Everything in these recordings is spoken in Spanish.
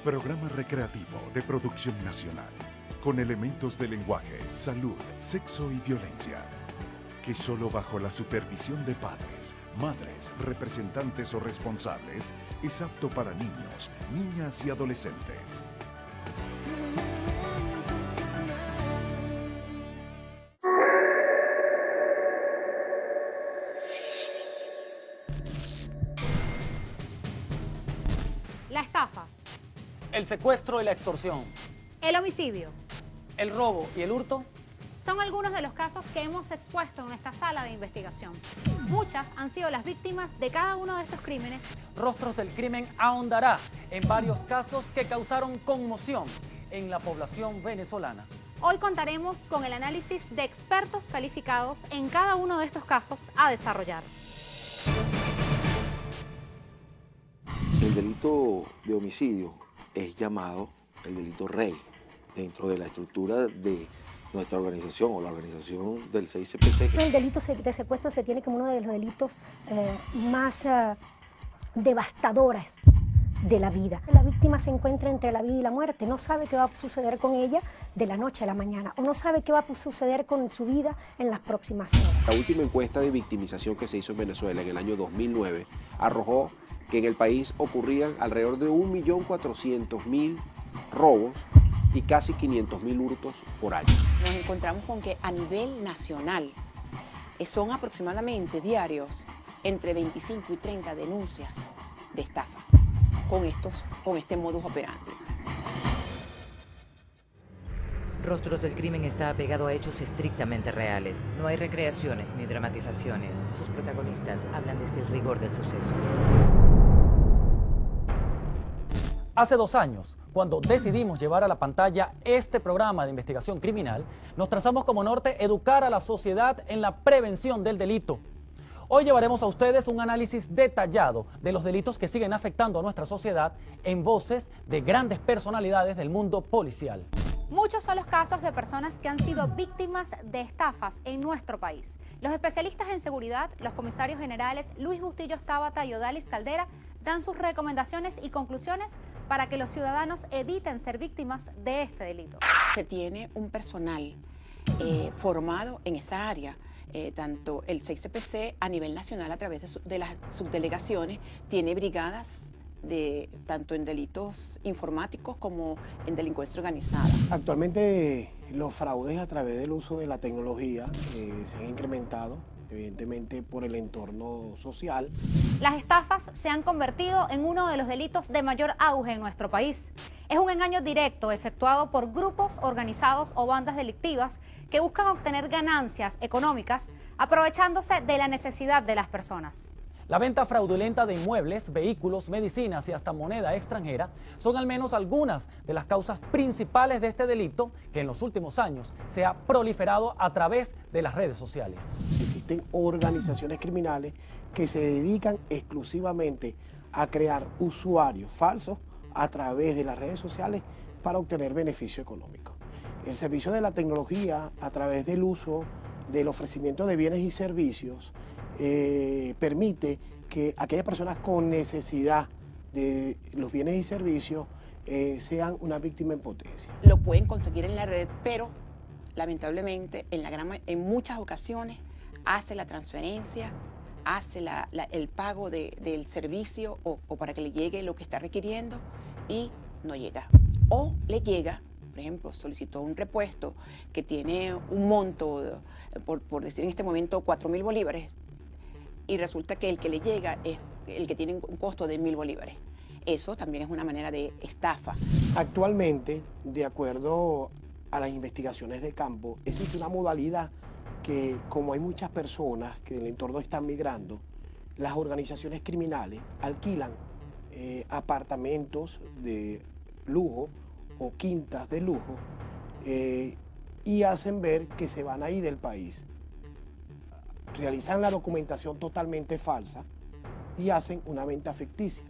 Programa recreativo de producción nacional, con elementos de lenguaje, salud, sexo y violencia, que solo bajo la supervisión de padres, madres, representantes o responsables es apto para niños, niñas y adolescentes. La estafa, El secuestro y la extorsión, el homicidio, el robo y el hurto son algunos de los casos que hemos expuesto en nuestra sala de investigación. Muchas han sido las víctimas de cada uno de estos crímenes. Rostros del Crimen ahondará en varios casos que causaron conmoción en la población venezolana. Hoy contaremos con el análisis de expertos calificados en cada uno de estos casos a desarrollar. El delito de homicidio es llamado el delito rey dentro de la estructura de nuestra organización o la organización del 6CPC. El delito de secuestro se tiene como uno de los delitos más devastadores de la vida. La víctima se encuentra entre la vida y la muerte, no sabe qué va a suceder con ella de la noche a la mañana o no sabe qué va a suceder con su vida en las próximas horas. La última encuesta de victimización que se hizo en Venezuela en el año 2009 arrojó que en el país ocurrían alrededor de 1.400.000 robos y casi 500.000 hurtos por año. Nos encontramos con que a nivel nacional son aproximadamente diarios entre 25 y 30 denuncias de estafa con este modus operandi. Rostros del Crimen está apegado a hechos estrictamente reales. No hay recreaciones ni dramatizaciones. Sus protagonistas hablan desde el rigor del suceso. Hace 2 años, cuando decidimos llevar a la pantalla este programa de investigación criminal, nos trazamos como norte educar a la sociedad en la prevención del delito. Hoy llevaremos a ustedes un análisis detallado de los delitos que siguen afectando a nuestra sociedad en voces de grandes personalidades del mundo policial. Muchos son los casos de personas que han sido víctimas de estafas en nuestro país. Los especialistas en seguridad, los comisarios generales Luis Bustillos Tábata y Odalis Caldera, dan sus recomendaciones y conclusiones para que los ciudadanos eviten ser víctimas de este delito. Se tiene un personal formado en esa área, tanto el 6CPC a nivel nacional a través de las subdelegaciones, tiene brigadas tanto en delitos informáticos como en delincuencia organizada. Actualmente los fraudes a través del uso de la tecnología se han incrementado, evidentemente por el entorno social. Las estafas se han convertido en uno de los delitos de mayor auge en nuestro país. Es un engaño directo efectuado por grupos organizados o bandas delictivas que buscan obtener ganancias económicas aprovechándose de la necesidad de las personas. La venta fraudulenta de inmuebles, vehículos, medicinas y hasta moneda extranjera son al menos algunas de las causas principales de este delito que en los últimos años se ha proliferado a través de las redes sociales. Existen organizaciones criminales que se dedican exclusivamente a crear usuarios falsos a través de las redes sociales para obtener beneficio económico. El servicio de la tecnología a través del uso del ofrecimiento de bienes y servicios permite que aquellas personas con necesidad de los bienes y servicios sean una víctima en potencia. Lo pueden conseguir en la red, pero lamentablemente en muchas ocasiones hace la transferencia, hace el pago del servicio o para que le llegue lo que está requiriendo y no llega. O le llega, por ejemplo, solicitó un repuesto que tiene un monto, por decir en este momento, 4.000 bolívares, y resulta que el que le llega es el que tiene un costo de 1.000 bolívares. Eso también es una manera de estafa. Actualmente, de acuerdo a las investigaciones de campo, existe una modalidad que, como hay muchas personas que del entorno están migrando, las organizaciones criminales alquilan apartamentos de lujo o quintas de lujo y hacen ver que se van a ir del país. Realizan la documentación totalmente falsa y hacen una venta ficticia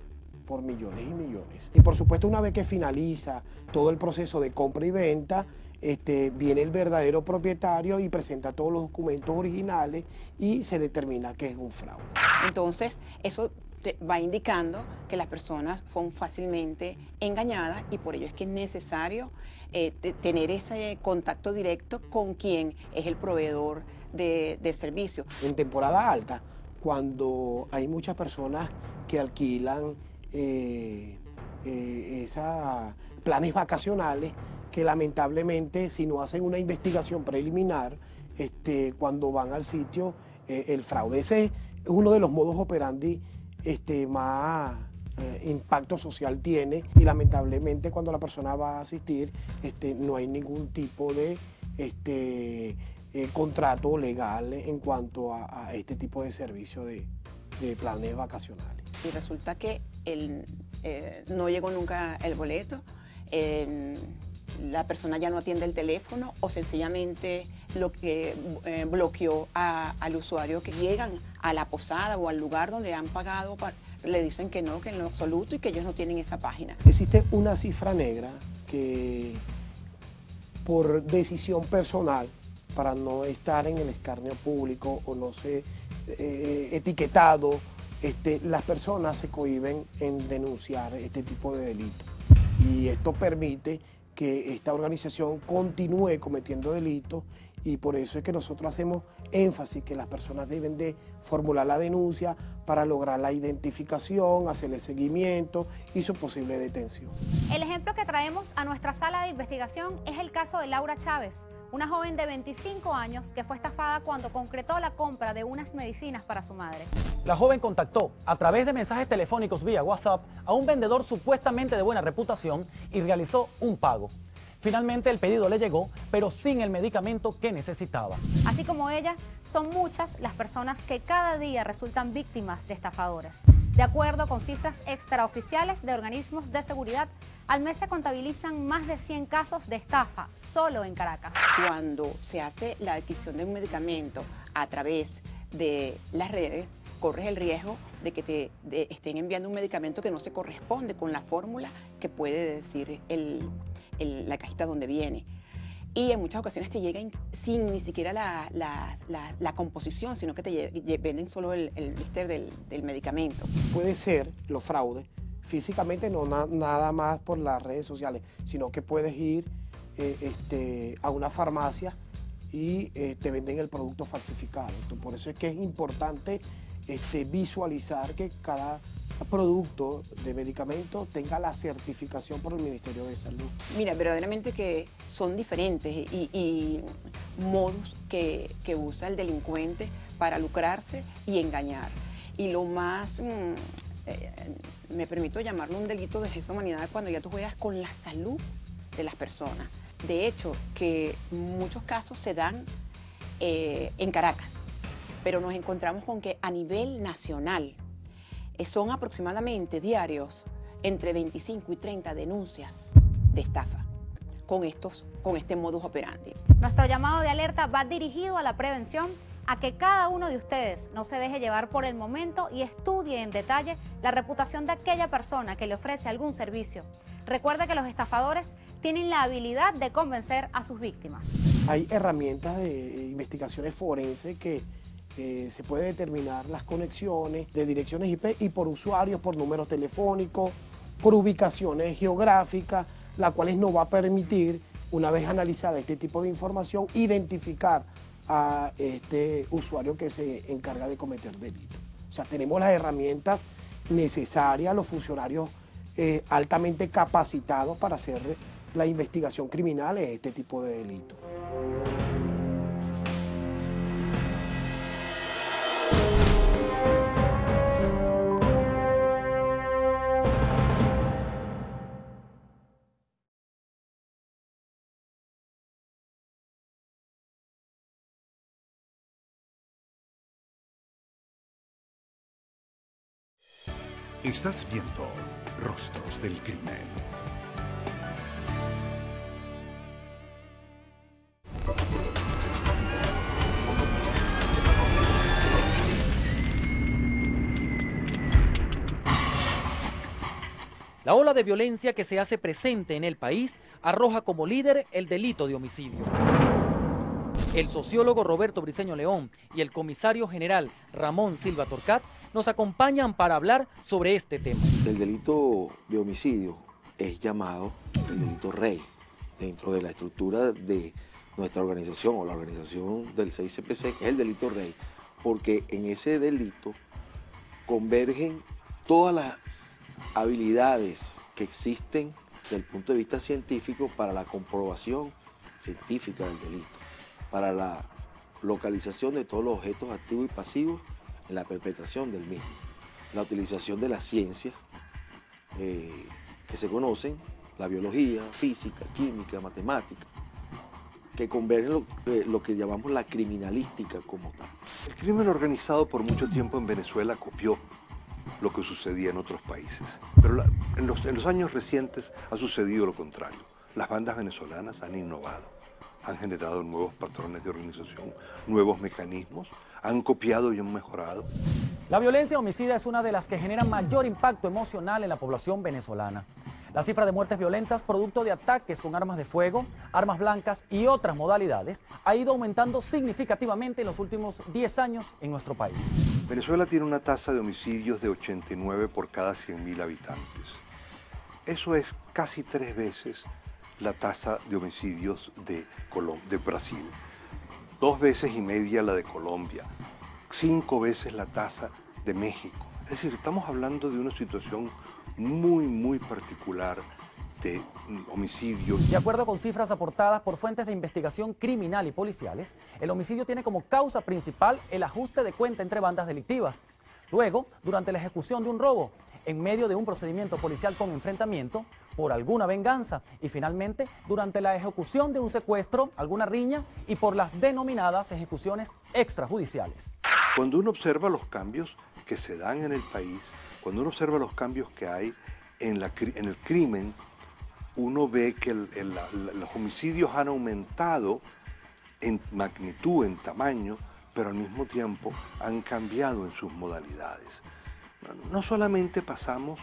por millones y millones. Y por supuesto, una vez que finaliza todo el proceso de compra y venta, viene el verdadero propietario y presenta todos los documentos originales y se determina que es un fraude. Entonces, eso va indicando que las personas son fácilmente engañadas y por ello es que es necesario tener ese contacto directo con quien es el proveedor de servicio. En temporada alta, cuando hay muchas personas que alquilan planes vacacionales, que lamentablemente si no hacen una investigación preliminar, cuando van al sitio, el fraude. Ese es uno de los modus operandi más impacto social tiene, y lamentablemente cuando la persona va a asistir no hay ningún tipo de contrato legal en cuanto a este tipo de servicio de planes vacacionales. Y resulta que no llegó nunca el boleto, la persona ya no atiende el teléfono o sencillamente lo que bloqueó al usuario que llegan a la posada o al lugar donde han pagado, le dicen que no, que en lo absoluto y que ellos no tienen esa página. Existe una cifra negra que por decisión personal, para no estar en el escarnio público o no ser etiquetado, las personas se cohíben en denunciar este tipo de delitos. Y esto permite que esta organización continúe cometiendo delitos, y por eso es que nosotros hacemos énfasis que las personas deben de formular la denuncia para lograr la identificación, hacerle seguimiento y su posible detención. El ejemplo que traemos a nuestra sala de investigación es el caso de Laura Chávez, una joven de 25 años que fue estafada cuando concretó la compra de unas medicinas para su madre. La joven contactó a través de mensajes telefónicos vía WhatsApp a un vendedor supuestamente de buena reputación y realizó un pago. Finalmente el pedido le llegó, pero sin el medicamento que necesitaba. Así como ella, son muchas las personas que cada día resultan víctimas de estafadores. De acuerdo con cifras extraoficiales de organismos de seguridad, al mes se contabilizan más de 100 casos de estafa solo en Caracas. Cuando se hace la adquisición de un medicamento a través de las redes, corres el riesgo de que te estén enviando un medicamento que no se corresponde con la fórmula que puede decir la cajita donde viene. Y en muchas ocasiones te llegan sin ni siquiera la composición, sino que te venden solo el blister del medicamento. Puede ser los fraudes físicamente, no nada más por las redes sociales, sino que puedes ir a una farmacia y te venden el producto falsificado. Entonces, por eso es que es importante visualizar que cada producto de medicamento tenga la certificación por el Ministerio de Salud. Mira, verdaderamente que son diferentes y modus que usa el delincuente para lucrarse y engañar. Y lo más, me permito llamarlo un delito de lesa humanidad, cuando ya tú juegas con la salud de las personas. De hecho, que muchos casos se dan en Caracas, pero nos encontramos con que a nivel nacional son aproximadamente diarios entre 25 y 30 denuncias de estafa con este modus operandi. Nuestro llamado de alerta va dirigido a la prevención, a que cada uno de ustedes no se deje llevar por el momento y estudie en detalle la reputación de aquella persona que le ofrece algún servicio. Recuerde que los estafadores tienen la habilidad de convencer a sus víctimas. Hay herramientas de investigaciones forenses que se puede determinar las conexiones de direcciones IP y por usuarios, por números telefónicos, por ubicaciones geográficas, la cual nos va a permitir, una vez analizada este tipo de información, identificar a este usuario que se encarga de cometer delitos. O sea, tenemos las herramientas necesarias, los funcionarios altamente capacitados para hacer la investigación criminal en este tipo de delitos. Estás viendo Rostros del Crimen. La ola de violencia que se hace presente en el país arroja como líder el delito de homicidio. El sociólogo Roberto Briceño León y el comisario general Ramón Silva Torcat nos acompañan para hablar sobre este tema. El delito de homicidio es llamado el delito rey dentro de la estructura de nuestra organización o la organización del 6CPC, que es el delito rey, porque en ese delito convergen todas las habilidades que existen desde el punto de vista científico para la comprobación científica del delito, para la localización de todos los objetos activos y pasivos en la perpetración del mismo, la utilización de las ciencias que se conocen, la biología, física, química, matemática, que convergen lo que llamamos la criminalística como tal. El crimen organizado por mucho tiempo en Venezuela copió lo que sucedía en otros países, pero en los años recientes ha sucedido lo contrario. Las bandas venezolanas han innovado, han generado nuevos patrones de organización, nuevos mecanismos, han copiado y han mejorado. La violencia homicida es una de las que genera mayor impacto emocional en la población venezolana. La cifra de muertes violentas producto de ataques con armas de fuego, armas blancas y otras modalidades ha ido aumentando significativamente en los últimos 10 años en nuestro país. Venezuela tiene una tasa de homicidios de 89 por cada 100.000 habitantes. Eso es casi 3 veces la tasa de homicidios de Brasil, 2 veces y media la de Colombia, 5 veces la tasa de México. Es decir, estamos hablando de una situación muy particular de homicidio. De acuerdo con cifras aportadas por fuentes de investigación criminal y policiales, el homicidio tiene como causa principal el ajuste de cuenta entre bandas delictivas. Luego, durante la ejecución de un robo, en medio de un procedimiento policial con enfrentamiento, por alguna venganza y finalmente durante la ejecución de un secuestro, alguna riña y por las denominadas ejecuciones extrajudiciales. Cuando uno observa los cambios que se dan en el país, cuando uno observa los cambios que hay en el crimen, uno ve que los homicidios han aumentado en magnitud, en tamaño, pero al mismo tiempo han cambiado en sus modalidades. No solamente pasamos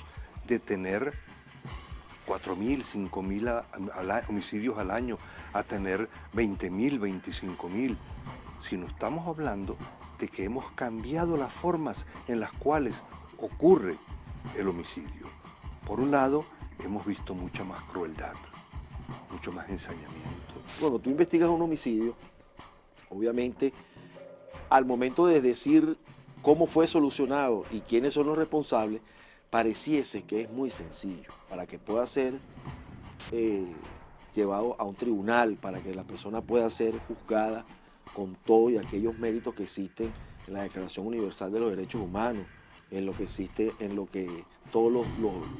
de tener 4.000, 5.000 homicidios al año a tener 20.000, 25.000, sino estamos hablando de que hemos cambiado las formas en las cuales ocurre el homicidio. Por un lado, hemos visto mucha más crueldad, mucho más ensañamiento. Cuando tú investigas un homicidio, obviamente, al momento de decir cómo fue solucionado y quiénes son los responsables, pareciese que es muy sencillo para que pueda ser llevado a un tribunal, para que la persona pueda ser juzgada con todos y aquellos méritos que existen en la Declaración Universal de los Derechos Humanos, en lo que existe, en lo que todos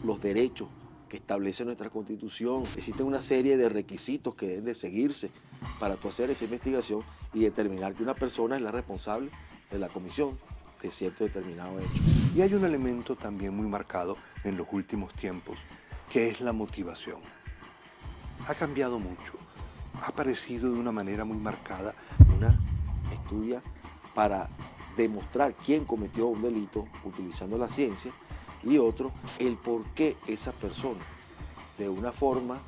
los derechos que establece nuestra Constitución. Existen una serie de requisitos que deben de seguirse para tú hacer esa investigación y determinar que una persona es la responsable de la comisión de cierto determinado hecho. Y hay un elemento también muy marcado en los últimos tiempos, que es la motivación. Ha cambiado mucho, ha aparecido de una manera muy marcada. Una estudia para demostrar quién cometió un delito utilizando la ciencia y otro, el por qué esa persona de una forma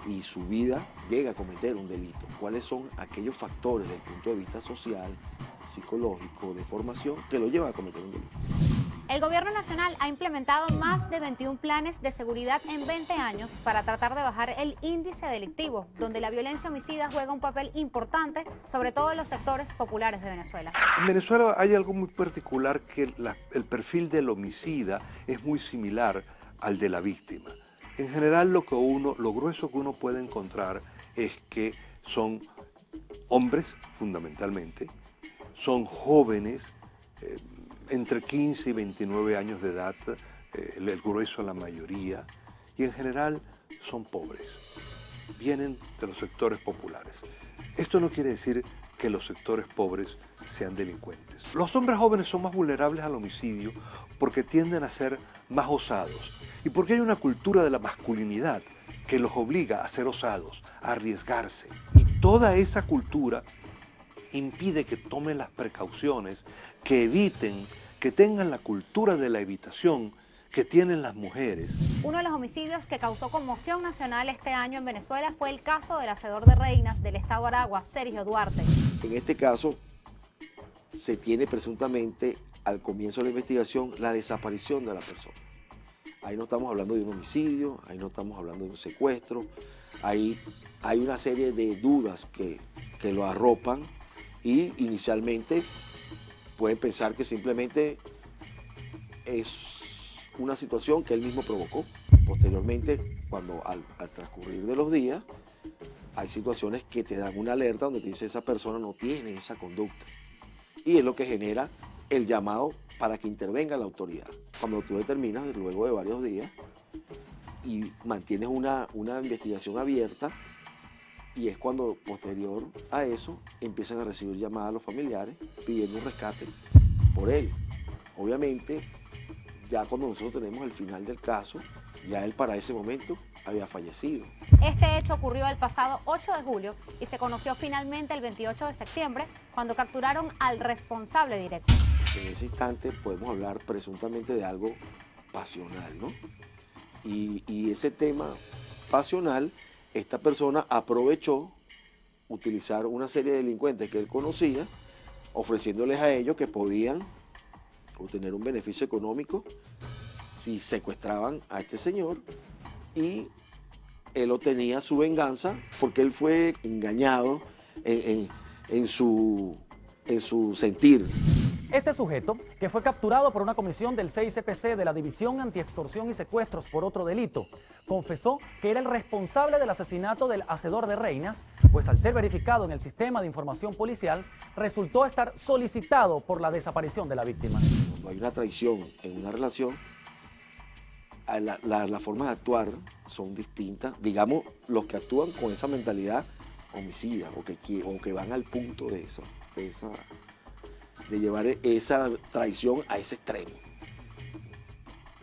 y su vida llega a cometer un delito. ¿Cuáles son aquellos factores desde el punto de vista social, psicológico, de formación que lo llevan a cometer un delito? El Gobierno Nacional ha implementado más de 21 planes de seguridad en 20 años para tratar de bajar el índice delictivo, donde la violencia homicida juega un papel importante, sobre todo en los sectores populares de Venezuela. En Venezuela hay algo muy particular, que el perfil del homicida es muy similar al de la víctima. En general lo grueso que uno puede encontrar es que son hombres, fundamentalmente, son jóvenes, entre 15 y 29 años de edad, el grueso la mayoría, y en general son pobres, vienen de los sectores populares. Esto no quiere decir que los sectores pobres sean delincuentes. Los hombres jóvenes son más vulnerables al homicidio porque tienden a ser más osados y porque hay una cultura de la masculinidad que los obliga a ser osados, a arriesgarse. Y toda esa cultura impide que tomen las precauciones, que eviten, que tengan la cultura de la evitación que tienen las mujeres. Uno de los homicidios que causó conmoción nacional este año en Venezuela fue el caso del hacedor de reinas del estado Aragua, Sergio Duarte. En este caso se tiene presuntamente al comienzo de la investigación, la desaparición de la persona. Ahí no estamos hablando de un homicidio, ahí no estamos hablando de un secuestro, ahí hay una serie de dudas que lo arropan y inicialmente pueden pensar que simplemente es una situación que él mismo provocó. Posteriormente, cuando al transcurrir de los días, hay situaciones que te dan una alerta donde te dice esa persona no tiene esa conducta. Y es lo que genera el llamado para que intervenga la autoridad. Cuando tú determinas, luego de varios días, y mantienes una investigación abierta, y es cuando, posterior a eso, empiezan a recibir llamadas a los familiares pidiendo un rescate por él. Obviamente, ya cuando nosotros tenemos el final del caso, ya él para ese momento había fallecido. Este hecho ocurrió el pasado 8 de julio y se conoció finalmente el 28 de septiembre, cuando capturaron al responsable directo. En ese instante podemos hablar presuntamente de algo pasional, ¿no? Y ese tema pasional, esta persona aprovechó utilizar una serie de delincuentes que él conocía, ofreciéndoles a ellos que podían obtener un beneficio económico si secuestraban a este señor, y él obtenía su venganza porque él fue engañado en su sentir. Este sujeto, que fue capturado por una comisión del CICPC de la División Antiextorsión y Secuestros por otro delito, confesó que era el responsable del asesinato del hacedor de reinas, pues al ser verificado en el sistema de información policial, resultó estar solicitado por la desaparición de la víctima. Cuando hay una traición en una relación, las formas de actuar son distintas. Digamos, los que actúan con esa mentalidad homicida o que van al punto de llevar esa traición a ese extremo.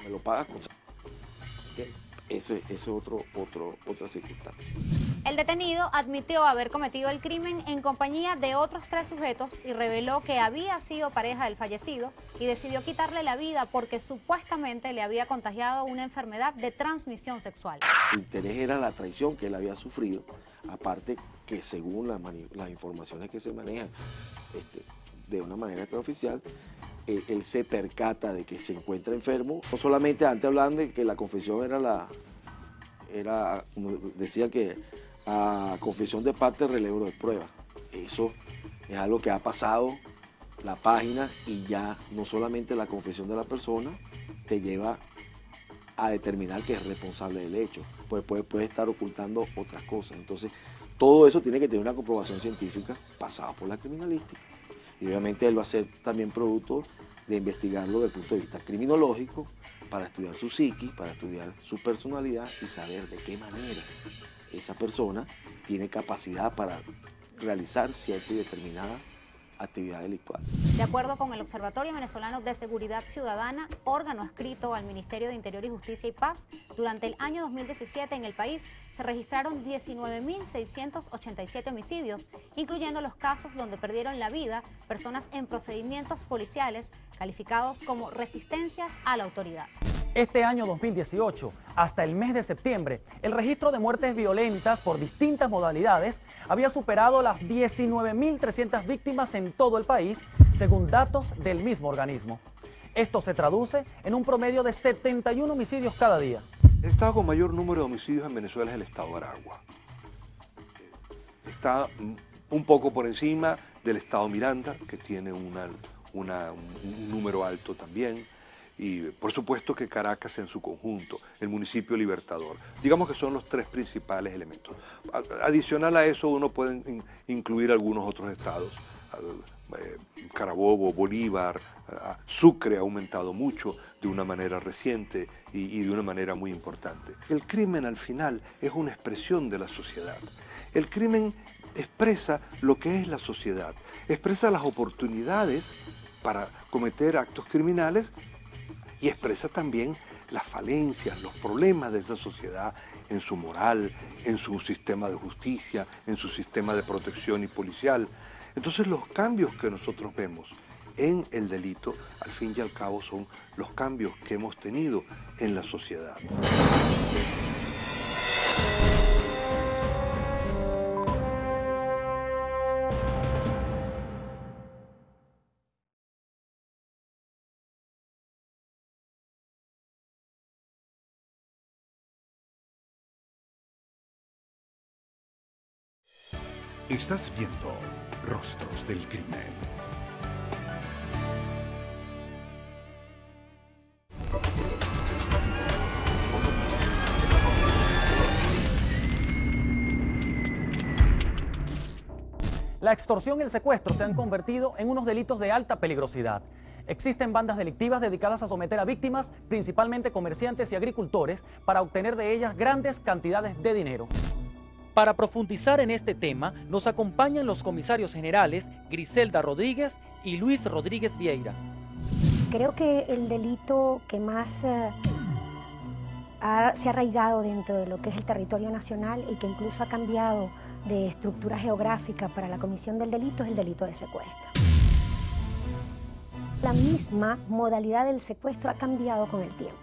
Me lo pagas con... Esa es otra circunstancia. El detenido admitió haber cometido el crimen en compañía de otros 3 sujetos y reveló que había sido pareja del fallecido y decidió quitarle la vida porque supuestamente le había contagiado una enfermedad de transmisión sexual. Su interés era la traición que él había sufrido, aparte que según las informaciones que se manejan de una manera extraoficial, él se percata de que se encuentra enfermo. No solamente antes hablaban de que la confesión era como decía, que a confesión de parte, relevo de prueba. Eso es algo que ha pasado la página, y ya no solamente la confesión de la persona te lleva a determinar que es responsable del hecho, pues puede estar ocultando otras cosas. Entonces, todo eso tiene que tener una comprobación científica pasada por la criminalística. Y obviamente él va a ser también producto de investigarlo desde el punto de vista criminológico, para estudiar su psiquis, para estudiar su personalidad y saber de qué manera esa persona tiene capacidad para realizar cierta y determinada actividad delictual. De acuerdo con el Observatorio Venezolano de Seguridad Ciudadana, órgano adscrito al Ministerio de Interior y Justicia y Paz, durante el año 2017 en el país se registraron 19.687 homicidios, incluyendo los casos donde perdieron la vida personas en procedimientos policiales calificados como resistencias a la autoridad. Este año 2018, hasta el mes de septiembre, el registro de muertes violentas por distintas modalidades había superado las 19.300 víctimas en todo el país, según datos del mismo organismo. Esto se traduce en un promedio de 71 homicidios cada día. El estado con mayor número de homicidios en Venezuela es el estado de Aragua. Está un poco por encima del estado Miranda, que tiene un número alto también. Y por supuesto que Caracas en su conjunto, el municipio Libertador. Digamos que son los 3 principales elementos. Adicional a eso uno puede incluir algunos otros estados. Carabobo, Bolívar, Sucre ha aumentado mucho de una manera reciente y de una manera muy importante. El crimen al final es una expresión de la sociedad. El crimen expresa lo que es la sociedad, expresa las oportunidades para cometer actos criminales, y expresa también las falencias, los problemas de esa sociedad en su moral, en su sistema de justicia, en su sistema de protección y policial. Entonces los cambios que nosotros vemos en el delito, al fin y al cabo, son los cambios que hemos tenido en la sociedad. Estás viendo Rostros del Crimen. La extorsión y el secuestro se han convertido en unos delitos de alta peligrosidad. Existen bandas delictivas dedicadas a someter a víctimas, principalmente comerciantes y agricultores, para obtener de ellas grandes cantidades de dinero. Para profundizar en este tema, nos acompañan los comisarios generales Griselda Rodríguez y Luis Rodríguez Vieira. Creo que el delito que más se ha arraigado dentro de lo que es el territorio nacional y que incluso ha cambiado de estructura geográfica para la comisión del delito es el delito de secuestro. La misma modalidad del secuestro ha cambiado con el tiempo,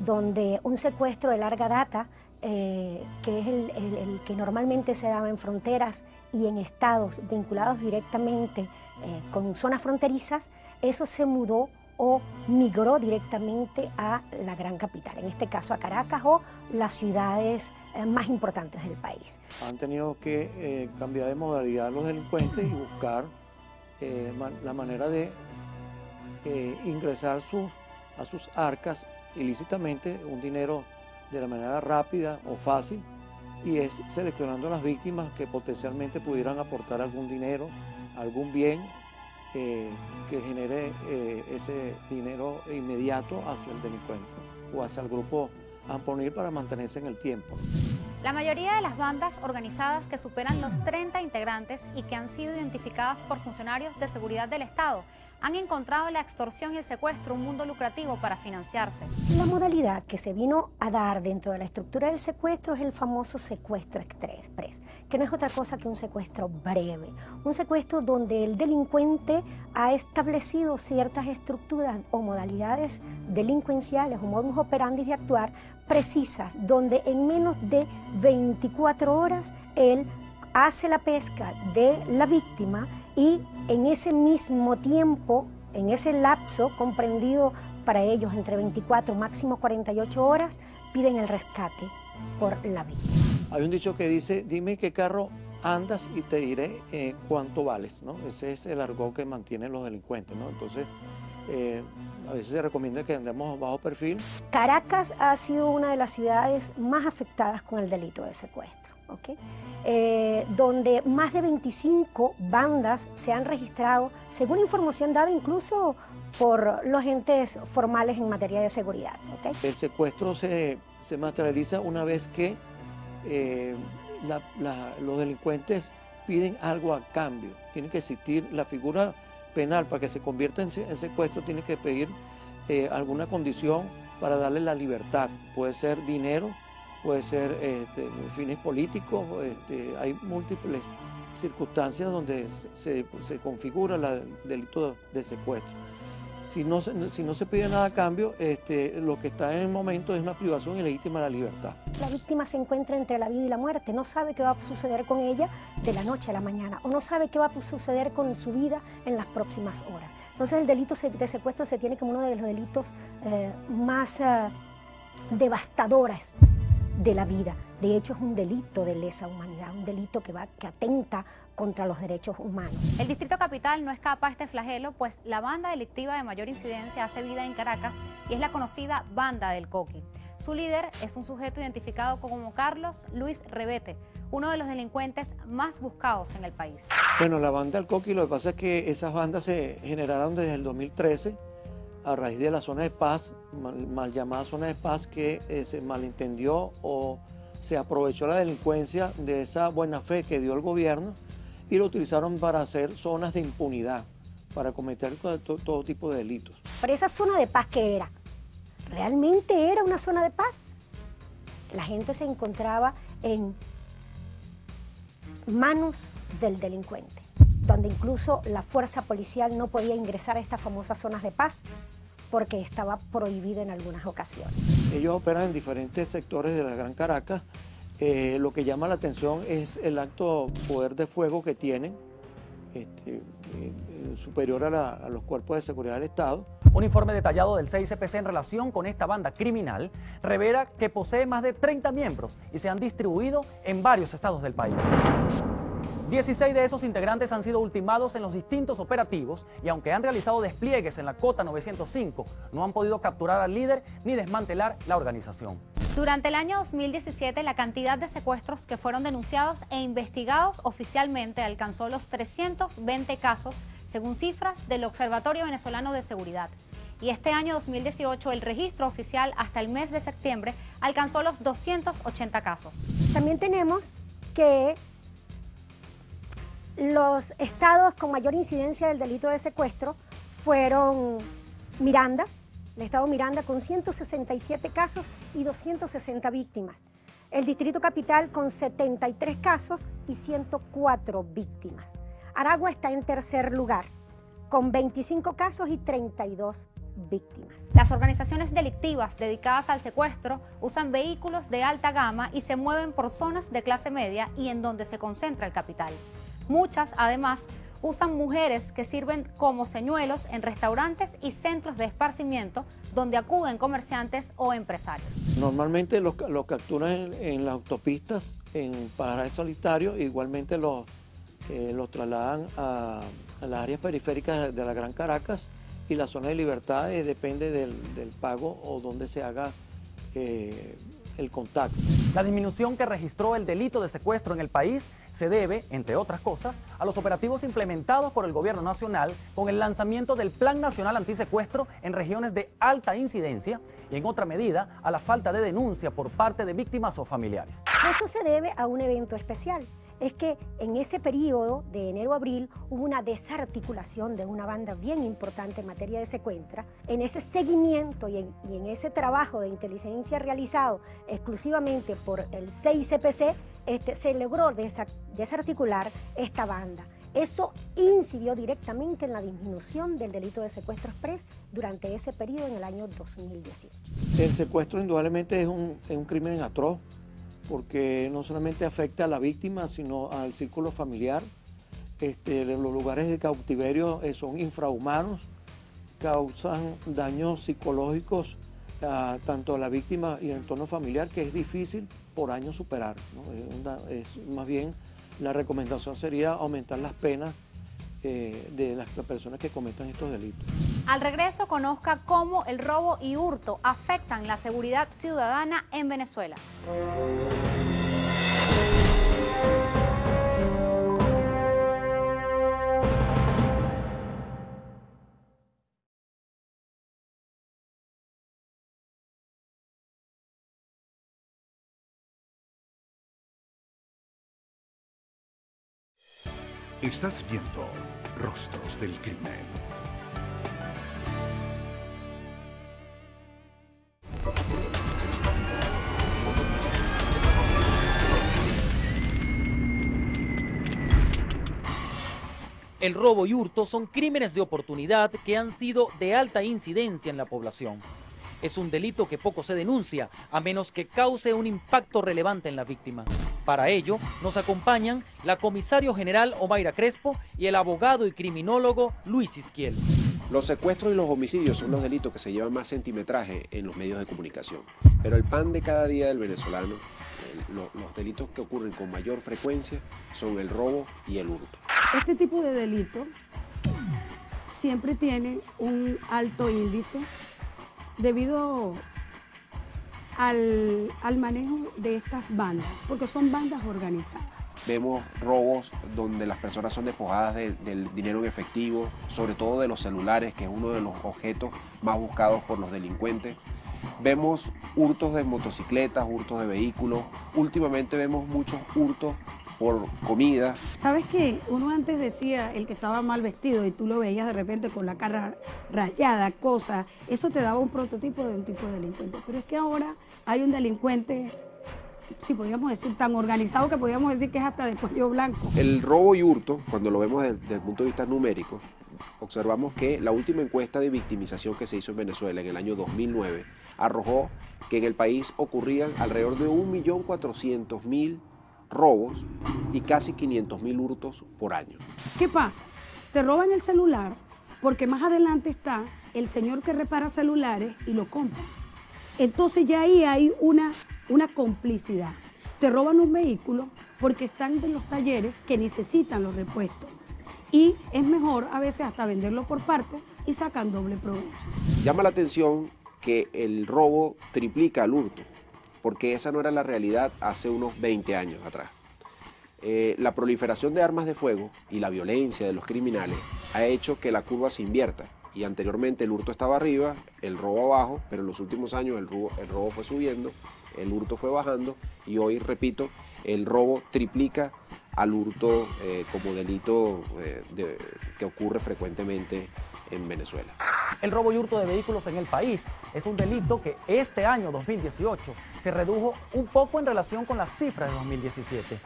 donde un secuestro de larga data, que es el que normalmente se daba en fronteras y en estados vinculados directamente con zonas fronterizas, eso se mudó o migró directamente a la gran capital, en este caso a Caracas o las ciudades más importantes del país. Han tenido que cambiar de modalidad los delincuentes y buscar la manera de ingresar a sus arcas ilícitamente un dinero de la manera rápida o fácil, y es seleccionando a las víctimas que potencialmente pudieran aportar algún dinero, algún bien que genere ese dinero inmediato hacia el delincuente o hacia el grupo a poner para mantenerse en el tiempo. La mayoría de las bandas organizadas que superan los 30 integrantes y que han sido identificadas por funcionarios de seguridad del Estado han encontrado la extorsión y el secuestro un mundo lucrativo para financiarse. La modalidad que se vino a dar dentro de la estructura del secuestro es el famoso secuestro express, que no es otra cosa que un secuestro breve, un secuestro donde el delincuente ha establecido ciertas estructuras o modalidades delincuenciales o modus operandi de actuar precisas, donde en menos de 24 horas él hace la pesca de la víctima y en ese mismo tiempo, en ese lapso comprendido para ellos entre 24 máximo 48 horas, piden el rescate por la víctima. Hay un dicho que dice, dime qué carro andas y te diré cuánto vales, ¿no? Ese es el argot que mantienen los delincuentes, ¿no? Entonces, a veces se recomienda que andemos bajo perfil. Caracas ha sido una de las ciudades más afectadas con el delito de secuestro, ¿ok? Donde más de 25 bandas se han registrado, según información dada incluso por los entes formales en materia de seguridad, ¿ok? El secuestro se materializa una vez que los delincuentes piden algo a cambio. Tiene que existir la figura penal para que se convierta en secuestro, tiene que pedir alguna condición para darle la libertad. Puede ser dinero, puede ser fines políticos, hay múltiples circunstancias donde se configura el delito de secuestro. Si no se pide nada a cambio, lo que está en el momento es una privación ilegítima de la libertad. La víctima se encuentra entre la vida y la muerte, no sabe qué va a suceder con ella de la noche a la mañana o no sabe qué va a suceder con su vida en las próximas horas. Entonces el delito de secuestro se tiene como uno de los delitos más devastadores de la vida. De hecho, es un delito de lesa humanidad, un delito que atenta contra los derechos humanos. El Distrito Capital no escapa a este flagelo, pues la banda delictiva de mayor incidencia hace vida en Caracas y es la conocida Banda del Coqui. Su líder es un sujeto identificado como Carlos Luis Revete, uno de los delincuentes más buscados en el país. Bueno, la Banda del Coqui, lo que pasa es que esas bandas se generaron desde el 2013 a raíz de la zona de paz, mal llamada zona de paz, que se malentendió o se aprovechó la delincuencia de esa buena fe que dio el gobierno y lo utilizaron para hacer zonas de impunidad, para cometer todo tipo de delitos. Pero esa zona de paz, ¿qué era? ¿Realmente era una zona de paz? La gente se encontraba en manos del delincuente, donde incluso la fuerza policial no podía ingresar a estas famosas zonas de paz porque estaba prohibido en algunas ocasiones. Ellos operan en diferentes sectores de la Gran Caracas. Lo que llama la atención es el alto poder de fuego que tienen, superior a los cuerpos de seguridad del Estado. Un informe detallado del CICPC en relación con esta banda criminal revela que posee más de 30 miembros y se han distribuido en varios estados del país. 16 de esos integrantes han sido ultimados en los distintos operativos y aunque han realizado despliegues en la Cota 905, no han podido capturar al líder ni desmantelar la organización. Durante el año 2017, la cantidad de secuestros que fueron denunciados e investigados oficialmente alcanzó los 320 casos, según cifras del Observatorio Venezolano de Seguridad. Y este año 2018, el registro oficial hasta el mes de septiembre alcanzó los 280 casos. También tenemos que los estados con mayor incidencia del delito de secuestro fueron Miranda, el estado Miranda con 167 casos y 260 víctimas. El Distrito Capital con 73 casos y 104 víctimas. Aragua está en tercer lugar con 25 casos y 32 víctimas. Las organizaciones delictivas dedicadas al secuestro usan vehículos de alta gama y se mueven por zonas de clase media y en donde se concentra el capital. Muchas, además, usan mujeres que sirven como señuelos en restaurantes y centros de esparcimiento donde acuden comerciantes o empresarios. Normalmente los capturan en las autopistas, en parajes solitarios, igualmente los trasladan a las áreas periféricas de la Gran Caracas, y la zona de libertad depende del pago o donde se haga el contacto. La disminución que registró el delito de secuestro en el país se debe, entre otras cosas, a los operativos implementados por el Gobierno Nacional con el lanzamiento del Plan Nacional Antisecuestro en regiones de alta incidencia y en otra medida a la falta de denuncia por parte de víctimas o familiares. Eso se debe a un evento especial. Es que en ese periodo de enero a abril hubo una desarticulación de una banda bien importante en materia de secuestro. En ese seguimiento y en ese trabajo de inteligencia realizado exclusivamente por el CICPC, se logró desarticular esta banda. Eso incidió directamente en la disminución del delito de secuestro express durante ese periodo en el año 2018. El secuestro indudablemente es un crimen atroz, porque no solamente afecta a la víctima, sino al círculo familiar. Los lugares de cautiverio son infrahumanos, causan daños psicológicos tanto a la víctima y al entorno familiar, que es difícil por años superar, ¿no? Es más bien, la recomendación sería aumentar las penas de las personas que cometan estos delitos. Al regreso, conozca cómo el robo y hurto afectan la seguridad ciudadana en Venezuela. Estás viendo Rostros del Crimen. El robo y hurto son crímenes de oportunidad que han sido de alta incidencia en la población. Es un delito que poco se denuncia, a menos que cause un impacto relevante en la víctima. Para ello, nos acompañan la comisario general Omaira Crespo y el abogado y criminólogo Luis Isquiel. Los secuestros y los homicidios son los delitos que se llevan más centimetraje en los medios de comunicación. Pero el pan de cada día del venezolano, los delitos que ocurren con mayor frecuencia son el robo y el hurto. Este tipo de delito siempre tiene un alto índice debido al manejo de estas bandas, porque son bandas organizadas. Vemos robos donde las personas son despojadas del dinero en efectivo, sobre todo de los celulares, que es uno de los objetos más buscados por los delincuentes. Vemos hurtos de motocicletas, hurtos de vehículos. Últimamente vemos muchos hurtos por comida. ¿Sabes qué? Uno antes decía el que estaba mal vestido y tú lo veías de repente con la cara rayada, cosas. Eso te daba un prototipo de un tipo de delincuente. Pero es que ahora hay un delincuente, si podríamos decir, tan organizado que podríamos decir que es hasta de cuello blanco. El robo y hurto, cuando lo vemos desde el punto de vista numérico, observamos que la última encuesta de victimización que se hizo en Venezuela en el año 2009 arrojó que en el país ocurrían alrededor de 1.400.000 robos y casi 500.000 hurtos por año. ¿Qué pasa? Te roban el celular porque más adelante está el señor que repara celulares y lo compra. Entonces ya ahí hay una complicidad. te roban un vehículo porque están en los talleres que necesitan los repuestos. Y es mejor a veces hasta venderlo por partes y sacan doble provecho. Llama la atención que el robo triplica al hurto, porque esa no era la realidad hace unos 20 años atrás. La proliferación de armas de fuego y la violencia de los criminales ha hecho que la curva se invierta. Y anteriormente el hurto estaba arriba, el robo abajo, pero en los últimos años el robo fue subiendo, el hurto fue bajando y hoy, repito, el robo triplica al hurto como delito que ocurre frecuentemente en Venezuela. El robo y hurto de vehículos en el país es un delito que este año 2018 se redujo un poco en relación con las cifras de 2017.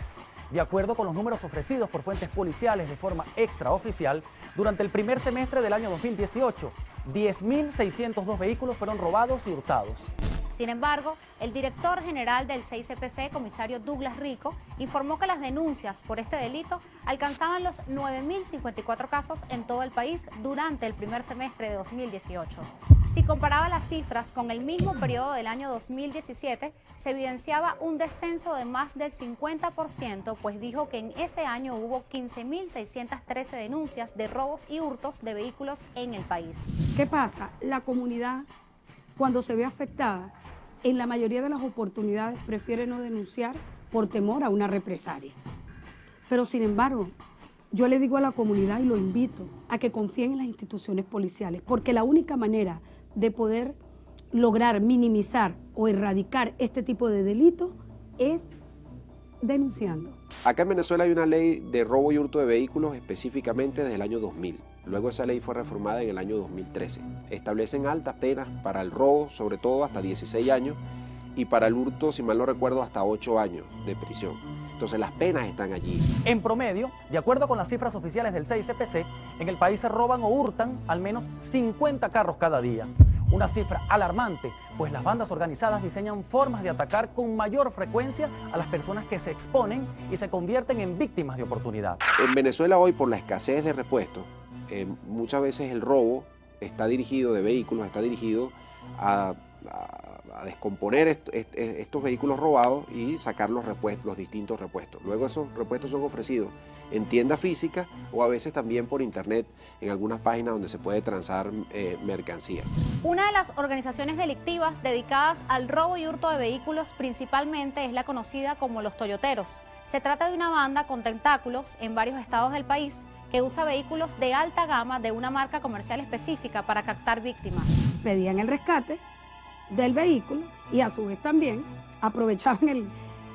De acuerdo con los números ofrecidos por fuentes policiales de forma extraoficial, durante el primer semestre del año 2018, 10.602 vehículos fueron robados y hurtados. Sin embargo, el director general del 6CPC, comisario Douglas Rico, informó que las denuncias por este delito alcanzaban los 9.054 casos en todo el país durante el primer semestre de 2018. Si comparaba las cifras con el mismo periodo del año 2017, se evidenciaba un descenso de más del 50%, pues dijo que en ese año hubo 15.613 denuncias de robos y hurtos de vehículos en el país. ¿Qué pasa? La comunidad, cuando se ve afectada, en la mayoría de las oportunidades prefiere no denunciar por temor a una represalia. Pero sin embargo, yo le digo a la comunidad y lo invito a que confíen en las instituciones policiales, porque la única manera de poder lograr minimizar o erradicar este tipo de delitos es denunciando. Acá en Venezuela hay una ley de robo y hurto de vehículos específicamente desde el año 2000. Luego esa ley fue reformada en el año 2013. Establecen altas penas para el robo, sobre todo hasta 16 años, y para el hurto, si mal no recuerdo, hasta 8 años de prisión. Entonces las penas están allí. En promedio, de acuerdo con las cifras oficiales del 6CPC, en el país se roban o hurtan al menos 50 carros cada día. Una cifra alarmante, pues las bandas organizadas diseñan formas de atacar con mayor frecuencia a las personas que se exponen y se convierten en víctimas de oportunidad. En Venezuela hoy, por la escasez de repuestos, muchas veces el robo está dirigido de vehículos, está dirigido a descomponer estos vehículos robados y sacar los distintos repuestos. Luego esos repuestos son ofrecidos en tiendas físicas o a veces también por internet en algunas páginas donde se puede transar mercancía. Una de las organizaciones delictivas dedicadas al robo y hurto de vehículos principalmente es la conocida como los toyoteros. Se trata de una banda con tentáculos en varios estados del país que usa vehículos de alta gama de una marca comercial específica para captar víctimas. Pedían el rescate del vehículo y a su vez también aprovechaban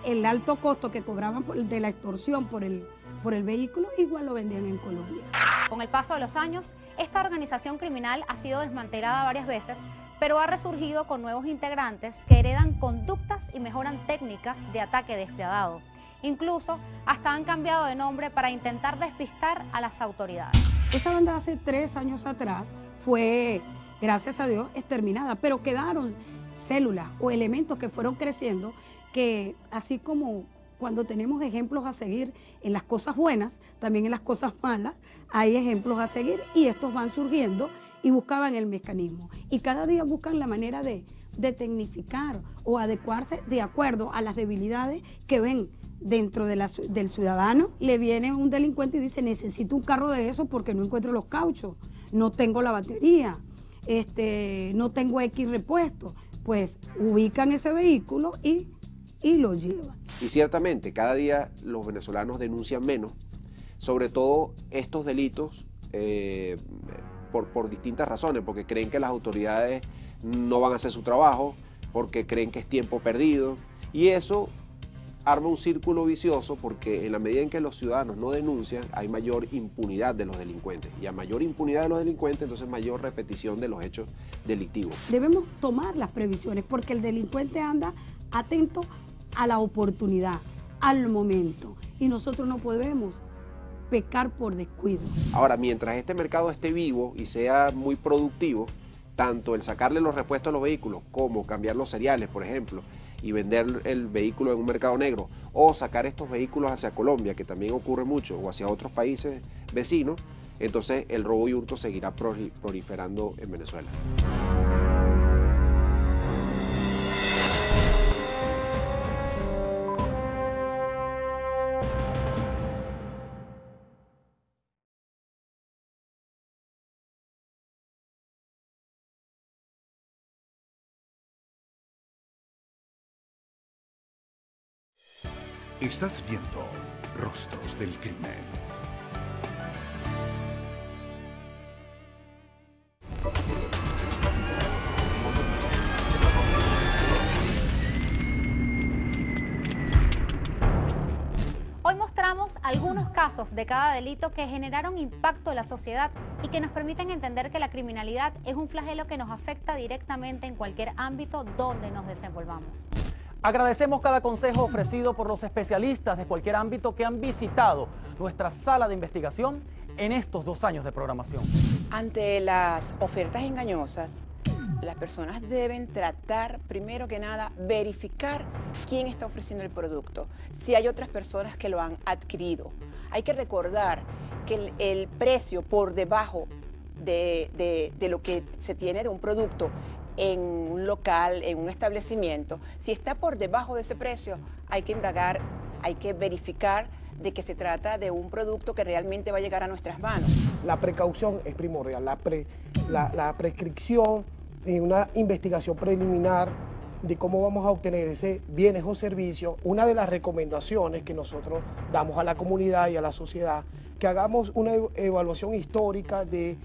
el alto costo que cobraban de la extorsión por el vehículo, igual lo vendían en Colombia. Con el paso de los años, esta organización criminal ha sido desmantelada varias veces, pero ha resurgido con nuevos integrantes que heredan conductas y mejoran técnicas de ataque despiadado. Incluso hasta han cambiado de nombre para intentar despistar a las autoridades. Esa banda hace 3 años atrás fue, gracias a Dios, exterminada, pero quedaron células o elementos que fueron creciendo que, así como cuando tenemos ejemplos a seguir en las cosas buenas, también en las cosas malas hay ejemplos a seguir y estos van surgiendo y buscaban el mecanismo. Y cada día buscan la manera de tecnificar o adecuarse de acuerdo a las debilidades que ven dentro del ciudadano. Le viene un delincuente y dice, necesito un carro de eso porque no encuentro los cauchos, no tengo la batería, no tengo X repuesto. Pues ubican ese vehículo y lo llevan. Y ciertamente cada día los venezolanos denuncian menos, sobre todo estos delitos por distintas razones, porque creen que las autoridades no van a hacer su trabajo, porque creen que es tiempo perdido, y eso arma un círculo vicioso porque en la medida en que los ciudadanos no denuncian hay mayor impunidad de los delincuentes, y a mayor impunidad de los delincuentes entonces mayor repetición de los hechos delictivos. Debemos tomar las previsiones porque el delincuente anda atento a la oportunidad, al momento, y nosotros no podemos pecar por descuido. Ahora, mientras este mercado esté vivo y sea muy productivo, tanto el sacarle los repuestos a los vehículos como cambiar los seriales, por ejemplo, y vender el vehículo en un mercado negro, o sacar estos vehículos hacia Colombia, que también ocurre mucho, o hacia otros países vecinos, entonces el robo y hurto seguirá proliferando en Venezuela. Estás viendo Rostros del Crimen. Hoy mostramos algunos casos de cada delito que generaron impacto en la sociedad y que nos permiten entender que la criminalidad es un flagelo que nos afecta directamente en cualquier ámbito donde nos desenvolvamos. Agradecemos cada consejo ofrecido por los especialistas de cualquier ámbito que han visitado nuestra sala de investigación en estos 2 años de programación. Ante las ofertas engañosas, las personas deben tratar, primero que nada, verificar quién está ofreciendo el producto, si hay otras personas que lo han adquirido. Hay que recordar que el precio por debajo de lo que se tiene de un producto en un local, en un establecimiento, si está por debajo de ese precio, hay que indagar, hay que verificar de que se trata de un producto que realmente va a llegar a nuestras manos. La precaución es primordial, la prescripción y una investigación preliminar de cómo vamos a obtener ese bienes o servicios. Una de las recomendaciones que nosotros damos a la comunidad y a la sociedad, que hagamos una evaluación histórica del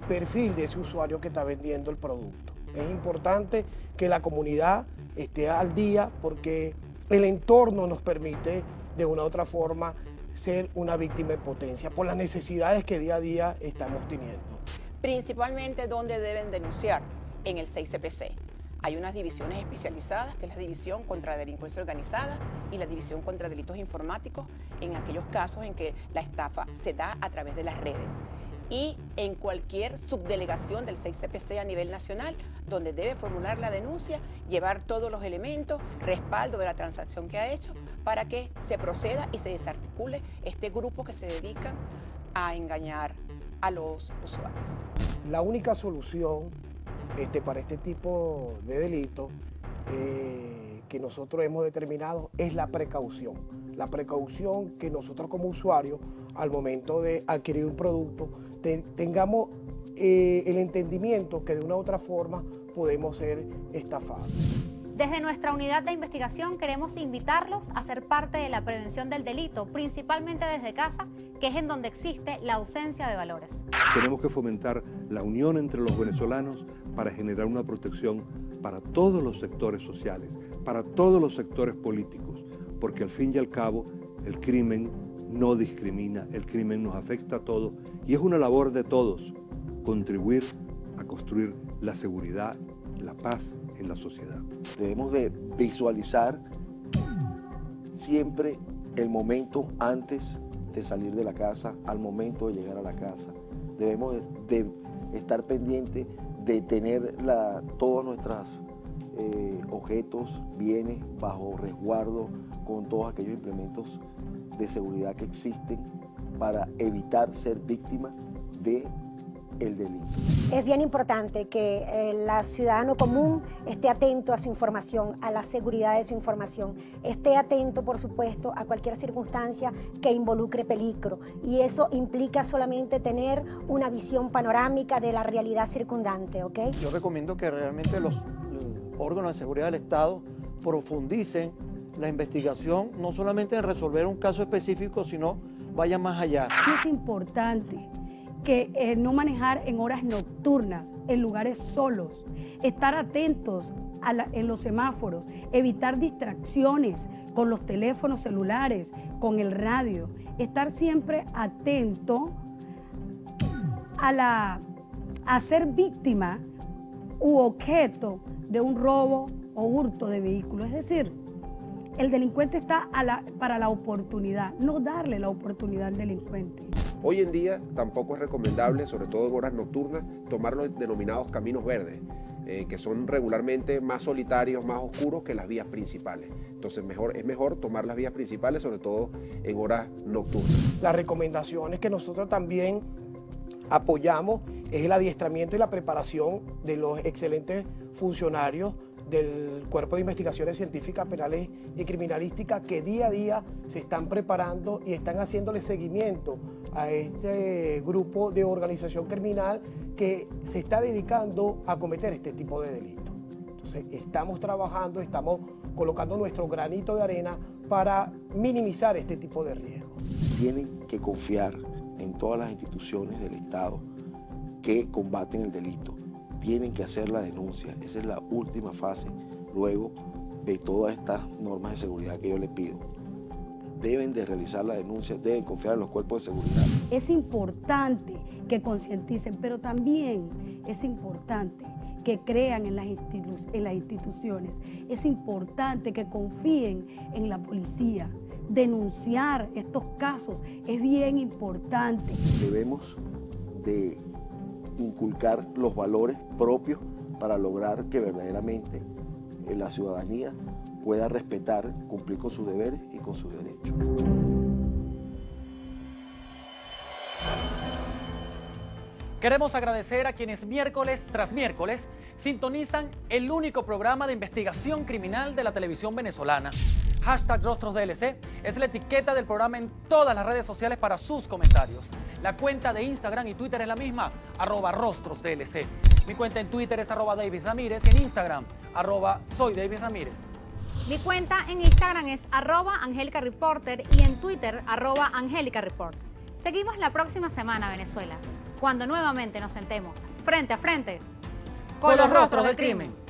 perfil de ese usuario que está vendiendo el producto. Es importante que la comunidad esté al día porque el entorno nos permite de una u otra forma ser una víctima en potencia por las necesidades que día a día estamos teniendo. Principalmente donde deben denunciar, en el 6CPC. Hay unas divisiones especializadas, que es la División contra Delincuencia Organizada y la División contra Delitos Informáticos, en aquellos casos en que la estafa se da a través de las redes. Y en cualquier subdelegación del 6CPC a nivel nacional, donde debe formular la denuncia, llevar todos los elementos, respaldo de la transacción que ha hecho, para que se proceda y se desarticule este grupo que se dedican a engañar a los usuarios. La única solución para este tipo de delitos que nosotros hemos determinado es la precaución. La precaución que nosotros como usuarios, al momento de adquirir un producto, tengamos el entendimiento que de una u otra forma podemos ser estafados. Desde nuestra unidad de investigación queremos invitarlos a ser parte de la prevención del delito, principalmente desde casa, que es en donde existe la ausencia de valores. Tenemos que fomentar la unión entre los venezolanos para generar una protección para todos los sectores sociales, para todos los sectores políticos, porque al fin y al cabo el crimen no discrimina, el crimen nos afecta a todos y es una labor de todos contribuir a construir la seguridad, la paz en la sociedad. Debemos de visualizar siempre el momento antes de salir de la casa, al momento de llegar a la casa. Debemos de estar pendientes de tener todos nuestros objetos, bienes bajo resguardo con todos aquellos implementos de seguridad que existen para evitar ser víctima de el delito. Es bien importante que el ciudadano común esté atento a su información, a la seguridad de su información, esté atento, por supuesto, a cualquier circunstancia que involucre peligro. Y eso implica solamente tener una visión panorámica de la realidad circundante, ¿ok? Yo recomiendo que realmente los órganos de seguridad del Estado profundicen la investigación, no solamente en resolver un caso específico, sino vaya más allá. Es importante que no manejar en horas nocturnas, en lugares solos, estar atentos en los semáforos, evitar distracciones con los teléfonos celulares, con el radio, estar siempre atento a ser víctima u objeto de un robo o hurto de vehículo. Es decir, el delincuente está para la oportunidad, no darle la oportunidad al delincuente. Hoy en día tampoco es recomendable, sobre todo en horas nocturnas, tomar los denominados caminos verdes, que son regularmente más solitarios, más oscuros que las vías principales. Entonces es mejor tomar las vías principales, sobre todo en horas nocturnas. Las recomendaciones que nosotros también apoyamos es el adiestramiento y la preparación de los excelentes funcionarios del Cuerpo de Investigaciones Científicas, Penales y Criminalísticas, que día a día se están preparando y están haciéndole seguimiento a este grupo de organización criminal que se está dedicando a cometer este tipo de delitos. Entonces, estamos trabajando, estamos colocando nuestro granito de arena para minimizar este tipo de riesgos. Tienen que confiar en todas las instituciones del Estado que combaten el delito. Tienen que hacer la denuncia. Esa es la última fase, luego de todas estas normas de seguridad que yo les pido. Deben de realizar la denuncia, deben confiar en los cuerpos de seguridad. Es importante que concienticen, pero también es importante que crean en las instituciones. Es importante que confíen en la policía. Denunciar estos casos es bien importante. Debemos de inculcar los valores propios para lograr que verdaderamente la ciudadanía pueda respetar, cumplir con sus deberes y con sus derechos. Queremos agradecer a quienes miércoles tras miércoles sintonizan el único programa de investigación criminal de la televisión venezolana. #RostrosDLC es la etiqueta del programa en todas las redes sociales para sus comentarios. La cuenta de Instagram y Twitter es la misma, @RostrosDLC. Mi cuenta en Twitter es @DavidRamírez y en Instagram, @SoyDavidRamírez. Mi cuenta en Instagram es @AngelicaReporter y en Twitter @AngelicaReport. Seguimos la próxima semana, Venezuela, cuando nuevamente nos sentemos frente a frente con los rostros del crimen.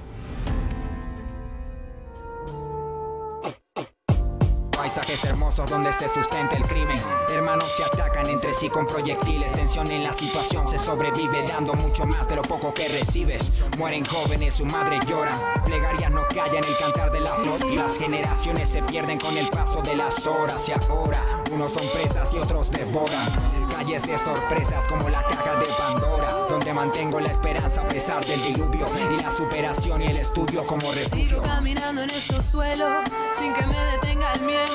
Paisajes hermosos donde se sustenta el crimen. Hermanos se atacan entre sí con proyectiles. Tensión en la situación, se sobrevive dando mucho más de lo poco que recibes. Mueren jóvenes, su madre llora. Plegarias no callan el cantar de la flor. Y las generaciones se pierden con el paso de las horas. Y ahora, unos son presas y otros devoran. Calles de sorpresas como la caja de Pandora, donde mantengo la esperanza a pesar del diluvio. Y la superación y el estudio como refugio. Sigo caminando en estos suelos sin que me detenga el miedo.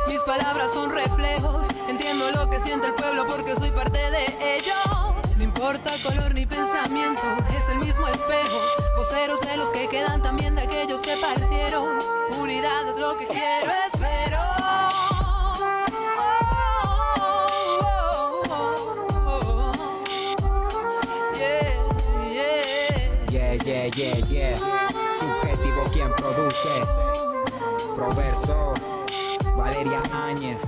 Mis palabras son reflejos, entiendo lo que siente el pueblo porque soy parte de ello. No importa color ni pensamiento, es el mismo espejo. Voceros de los que quedan, también de aquellos que partieron. Unidad es lo que quiero, espero. Yeah. Subjetivo quien produce. Proverso, Valeria Áñez.